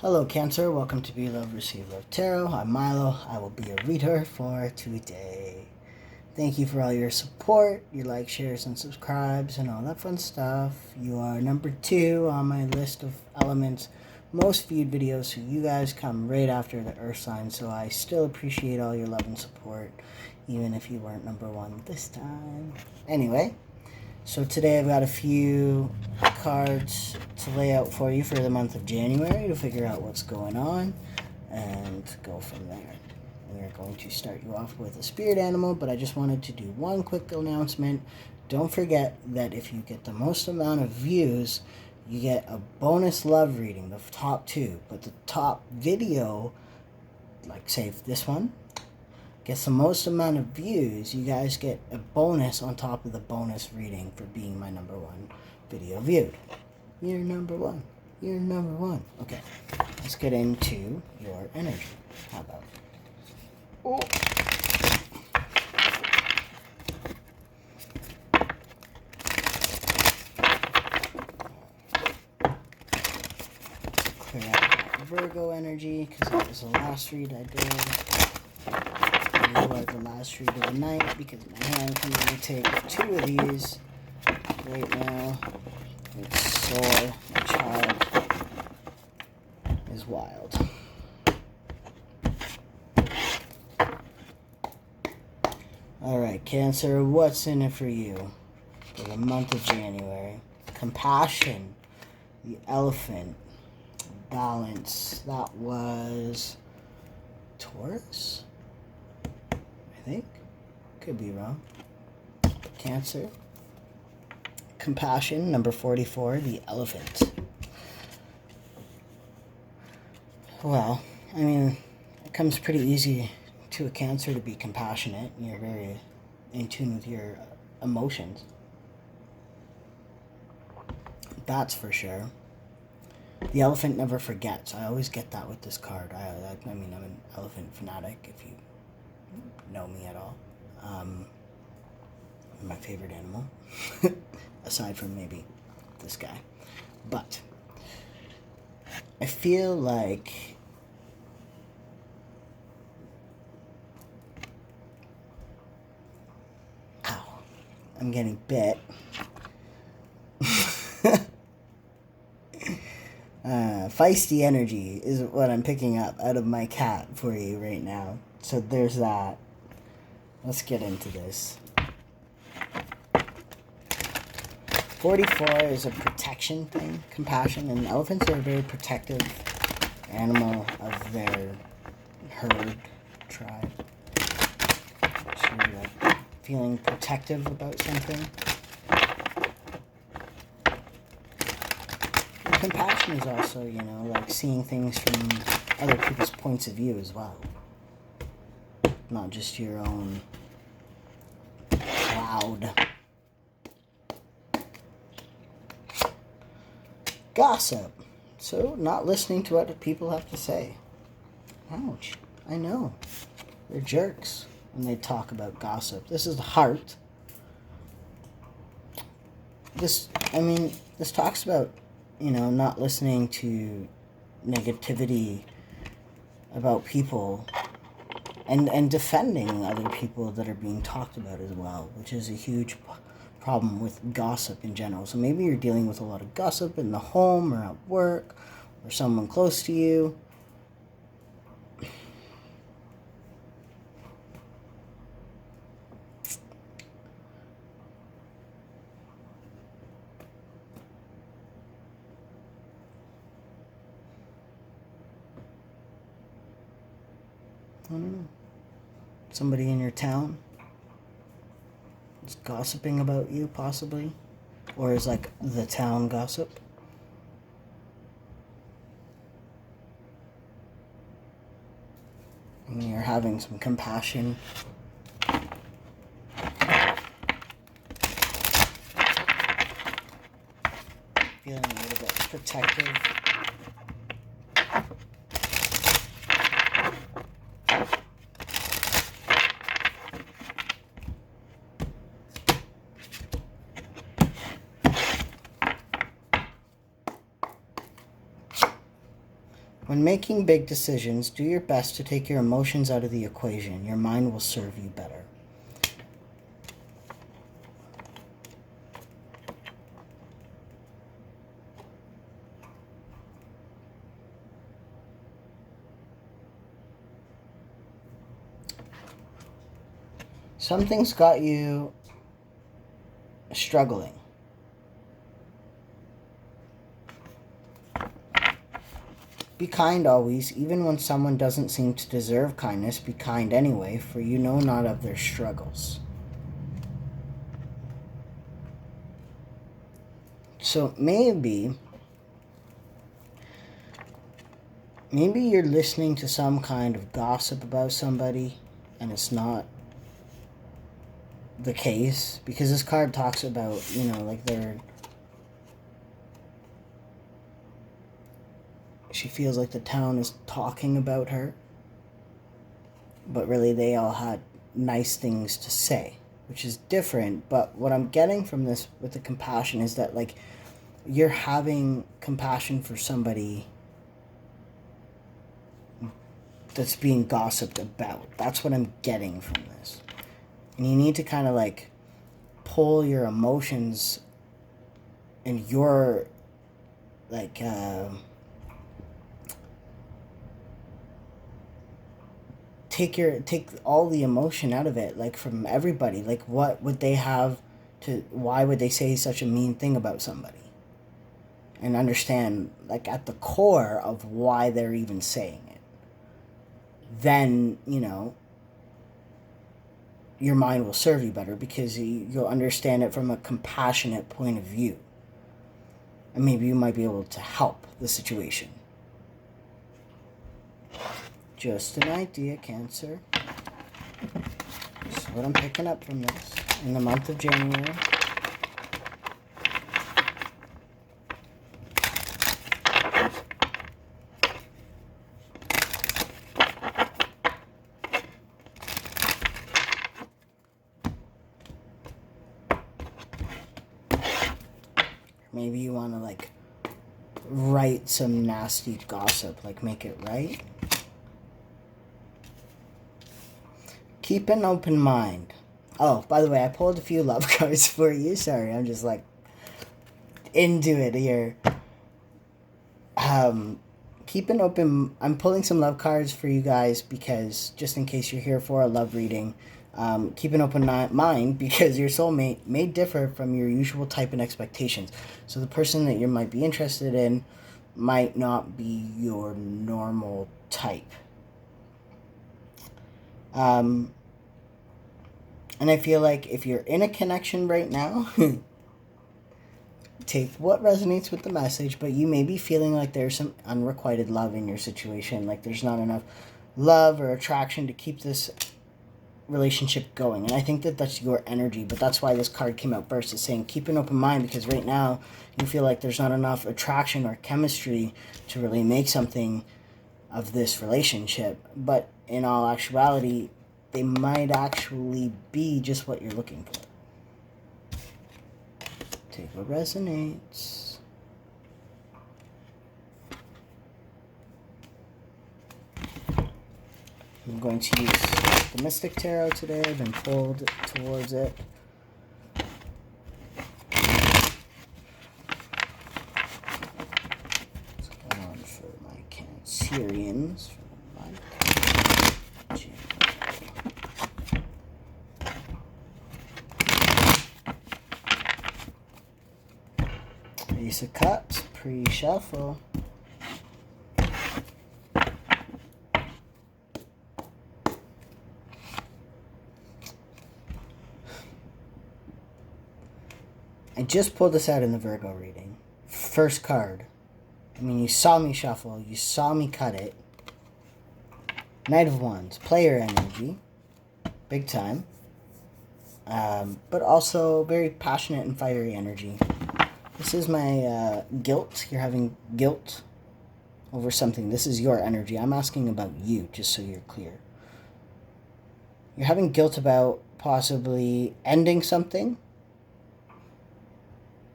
Hello Cancer, welcome to Be Love, Receive Love Tarot. I'm Milo. I will be a reader for today. Thank you for all your support, your likes, shares, and subscribes, and all that fun stuff. You are number 2 on my list of elements most viewed videos, so you guys come right after the Earth sign, so I still appreciate all your love and support, even if you weren't number 1 this time. Anyway, so today I've got a few cards to lay out for you for the month of January to figure out what's going on and go from there. We're going to start you off with a spirit animal, but I just wanted to do one quick announcement. Don't forget that if you get the most amount of views, you get a bonus love reading, the top 2. But the top video, like say this one, gets the most amount of views, you guys get a bonus on top of the bonus reading for being my number 1 video viewed. You're number 1. You're number 1. Okay, let's get into your energy. How about? Oh. Clear out Virgo energy, because that was the last read I did. You are the last read of the night, because my hand can only take 2 of these right now. It's sore. My child is wild. Alright, Cancer, what's in it for you for the month of January? Compassion, the Elephant, balance. That was Taurus, I think. Could be wrong. Cancer. Compassion, number 44, the Elephant. Well, I mean, it comes pretty easy to a Cancer to be compassionate. You're very in tune with your emotions. That's for sure. The Elephant never forgets. I always get that with this card. I mean, I'm an elephant fanatic, if you know me at all. My favorite animal. Aside from maybe this guy. But I feel like I'm getting bit. Feisty energy is what I'm picking up out of my cat for you right now. So there's that. Let's get into this. 44 is a protection thing, compassion, and elephants are a very protective animal of their herd, tribe. So like feeling protective about something. And compassion is also, like seeing things from other people's points of view as well. Not just your own loud. Gossip. So, not listening to what people have to say. Ouch. I know. They're jerks when they talk about gossip. This is the heart. This talks about, not listening to negativity about people and defending other people that are being talked about as well, which is a huge problem with gossip in general. So maybe you're dealing with a lot of gossip in the home or at work or someone close to you. I don't know. Somebody in your town is gossiping about you, possibly? Or is like the town gossip? And you're having some compassion. Feeling a little bit protective. When making big decisions, do your best to take your emotions out of the equation. Your mind will serve you better. Something's got you struggling. Be kind always, even when someone doesn't seem to deserve kindness. Be kind anyway, for you know not of their struggles. So maybe you're listening to some kind of gossip about somebody and it's not the case, because this card talks about, like she feels like the town is talking about her, but really they all had nice things to say, which is different. But what I'm getting from this with the compassion is that, like, you're having compassion for somebody that's being gossiped about. That's what I'm getting from this. And you need to kind of, like, pull your emotions and your, like, take all the emotion out of it, like, from everybody. Like, what would they have to, why would they say such a mean thing about somebody? And understand, like, at the core of why they're even saying it. Then, your mind will serve you better, because you'll understand it from a compassionate point of view. And maybe you might be able to help the situation. Just an idea, Cancer. That's what I'm picking up from this in the month of January. Maybe you want to, like, write some nasty gossip, like, make it right. Keep an open mind. Oh, by the way, I pulled a few love cards for you. Sorry, I'm just, like, into it here. Keep an open... I'm pulling some love cards for you guys because, just in case you're here for a love reading, keep an open mind, because your soulmate may differ from your usual type and expectations. So the person that you might be interested in might not be your normal type. And I feel like if you're in a connection right now, take what resonates with the message, but you may be feeling like there's some unrequited love in your situation. Like, there's not enough love or attraction to keep this relationship going. And I think that that's your energy, but that's why this card came out first. It's saying keep an open mind, because right now you feel like there's not enough attraction or chemistry to really make something of this relationship. But in all actuality, they might actually be just what you're looking for. Take what resonates. I'm going to use the Mystic Tarot today. I've been pulled towards it. What's going on for my Cancerians? Ace of Cups, pre-shuffle. I just pulled this out in the Virgo reading. First card. I mean, you saw me shuffle. You saw me cut it. Knight of Wands. Player energy. Big time. But also very passionate and fiery energy. This is my guilt. You're having guilt over something. This is your energy. I'm asking about you, just so you're clear. You're having guilt about possibly ending something.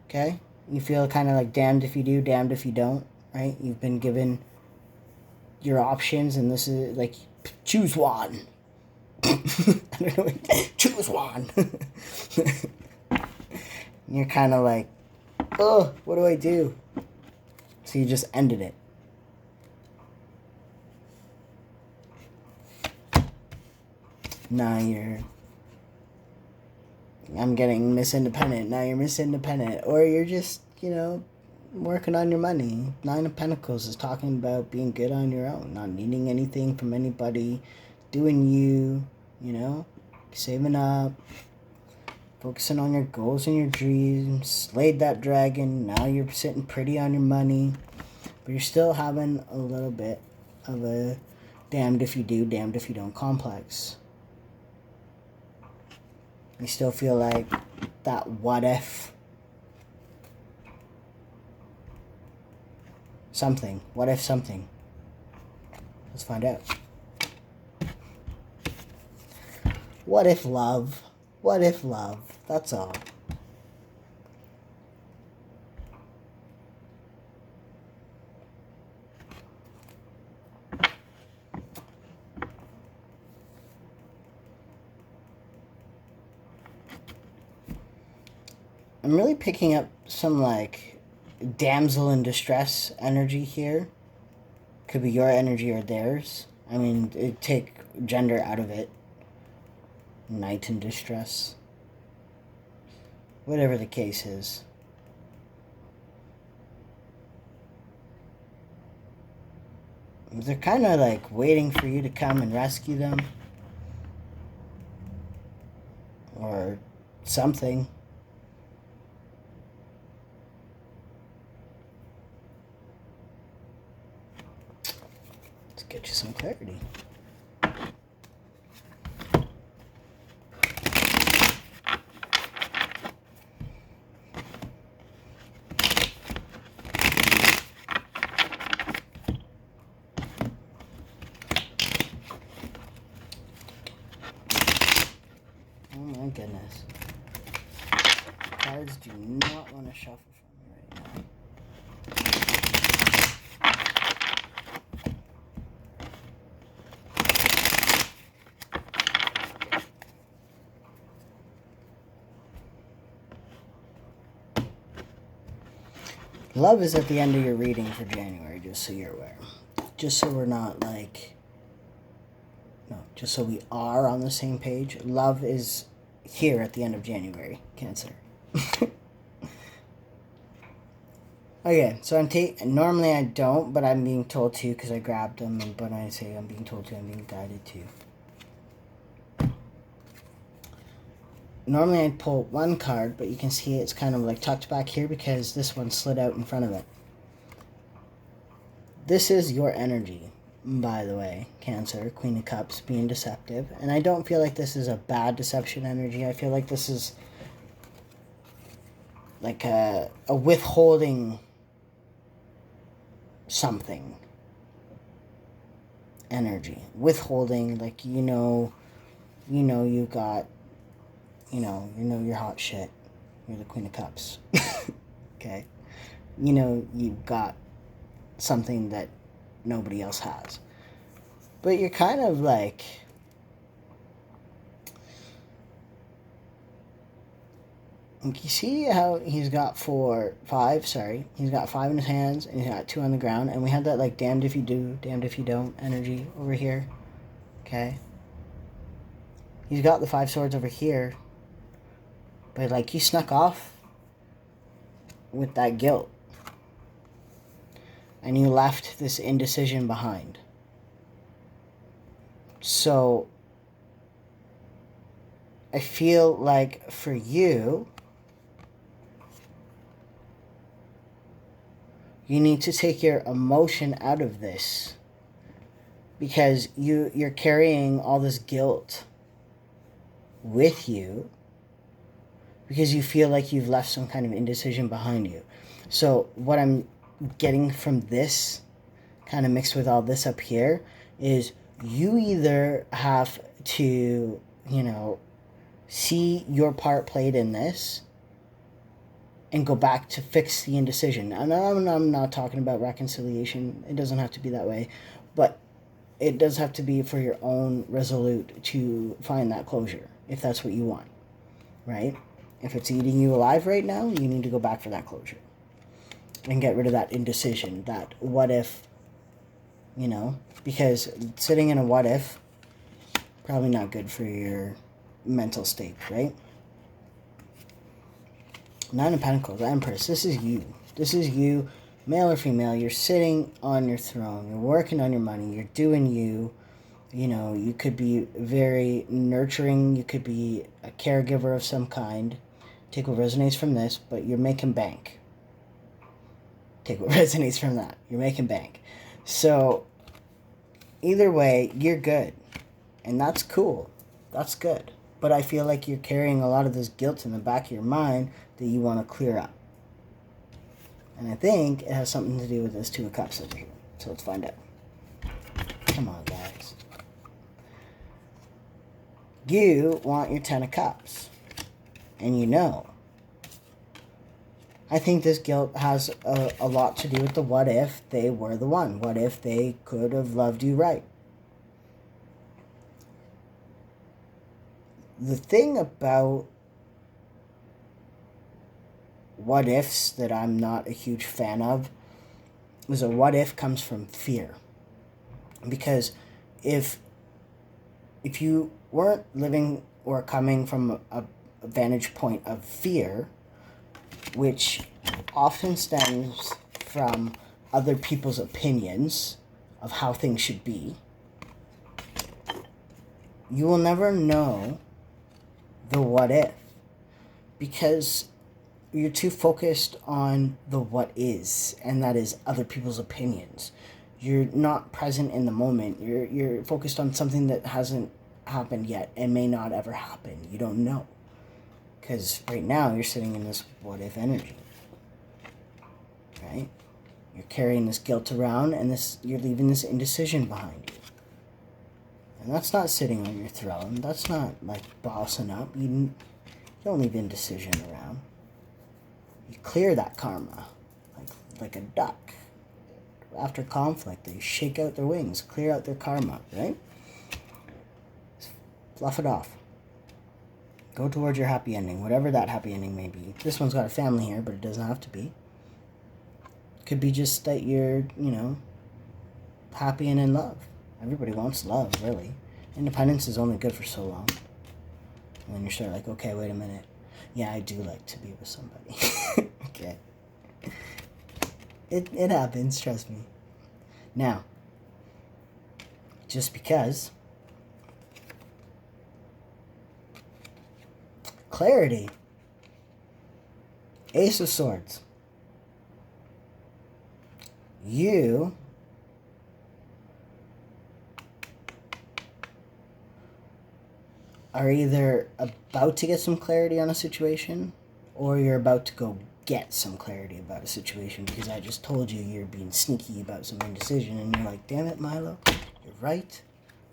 Okay? You feel kind of like damned if you do, damned if you don't, right? You've been given your options, and this is like, choose one. I don't know. Choose one. And you're kind of like, oh, what do I do? So you just ended it. Now I'm getting Miss Independent. Now you're Miss Independent. Or you're just, working on your money. Nine of Pentacles is talking about being good on your own, not needing anything from anybody, doing you, saving up, focusing on your goals and your dreams, slayed that dragon. Now you're sitting pretty on your money, but you're still having a little bit of a damned if you do, damned if you don't complex. You still feel like that what if something. What if something? Let's find out. What if love? What if love? That's all. I'm really picking up some like damsel in distress energy here. Could be your energy or theirs. I mean, take gender out of it. Knight in distress. Whatever the case is. They're kind of like waiting for you to come and rescue them. Or something. Let's get you some clarity. Oh my goodness. Cards do not want to shuffle for me right now. Love is at the end of your reading for January, just so you're aware. Just so we're not like... No, just so we are on the same page. Love is here at the end of January, Cancer. Okay, so I'm normally I don't, but I'm being told to because I grabbed them. And when I say I'm being told to, I'm being guided to. Normally I'd pull one card, but you can see it's kind of like tucked back here because this one slid out in front of it. This is your energy, by the way, Cancer, Queen of Cups, being deceptive. And I don't feel like this is a bad deception energy. I feel like this is like a withholding something energy. Withholding, like, you got, you're hot shit. You're the Queen of Cups. Okay? You've got something that nobody else has. But you're kind of like... You see how he's got he's got 5 in his hands, and he's got 2 on the ground, and we had that, like, damned if you do, damned if you don't energy over here, okay? He's got the 5 swords over here, but, like, you snuck off with that guilt, and you left this indecision behind. So, I feel like for you... You need to take your emotion out of this because you're carrying all this guilt with you because you feel like you've left some kind of indecision behind you. So what I'm getting from this, kind of mixed with all this up here, is you either have to, see your part played in this, and go back to fix the indecision. And I'm not talking about reconciliation. It doesn't have to be that way. But it does have to be for your own resolute to find that closure, if that's what you want, right? If it's eating you alive right now, you need to go back for that closure and get rid of that indecision, that what if, because sitting in a what if, probably not good for your mental state, right? Nine of Pentacles, Empress, this is you. This is you, male or female. You're sitting on your throne. You're working on your money. You're doing you. You could be very nurturing. You could be a caregiver of some kind. Take what resonates from this, but you're making bank. Take what resonates from that. You're making bank. So, either way, you're good. And that's cool. That's good. But I feel like you're carrying a lot of this guilt in the back of your mind that you want to clear up. And I think it has something to do with this Two of Cups over here. So let's find out. Come on, guys. You want your Ten of Cups. And I think this guilt has a lot to do with the what if they were the one. What if they could have loved you right? The thing about what ifs that I'm not a huge fan of is a what if comes from fear. Because if you weren't living or coming from a vantage point of fear, which often stems from other people's opinions of how things should be, you will never know the what if, because you're too focused on the what is, and that is other people's opinions. You're not present in the moment. You're focused on something that hasn't happened yet and may not ever happen. You don't know, because right now you're sitting in this what if energy, right? You're carrying this guilt around, and you're leaving this indecision behind you. And that's not sitting on your throne. That's not like bossing up. You don't leave indecision around. You clear that karma like a duck. After conflict, they shake out their wings, clear out their karma, right? Fluff it off. Go towards your happy ending, whatever that happy ending may be. This one's got a family here, but it doesn't have to be. Could be just that you're, happy and in love. Everybody wants love, really. Independence is only good for so long. And then you start like, okay, wait a minute. Yeah, I do like to be with somebody. Okay. It happens, trust me. Now, just because clarity. Ace of Swords. You are either about to get some clarity on a situation, or you're about to go get some clarity about a situation, because I just told you you're being sneaky about some indecision, and you're like, damn it, Milo, you're right,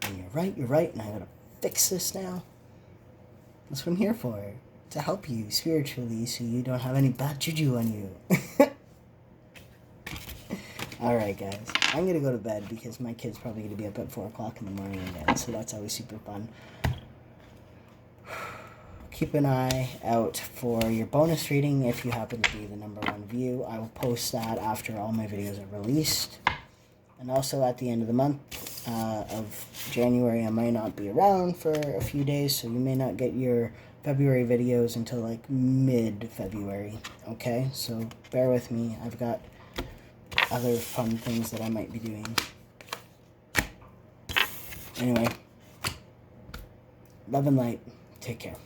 and you're right, and I gotta fix this now. That's what I'm here for, to help you spiritually so you don't have any bad juju on you. Alright, guys, I'm gonna go to bed because my kid's probably gonna be up at 4 o'clock in the morning again, so that's always super fun. Keep an eye out for your bonus reading if you happen to be the #1 view. I will post that after all my videos are released. And also at the end of the month of January, I might not be around for a few days, so you may not get your February videos until like mid-February. Okay, so bear with me. I've got other fun things that I might be doing. Anyway, love and light. Take care.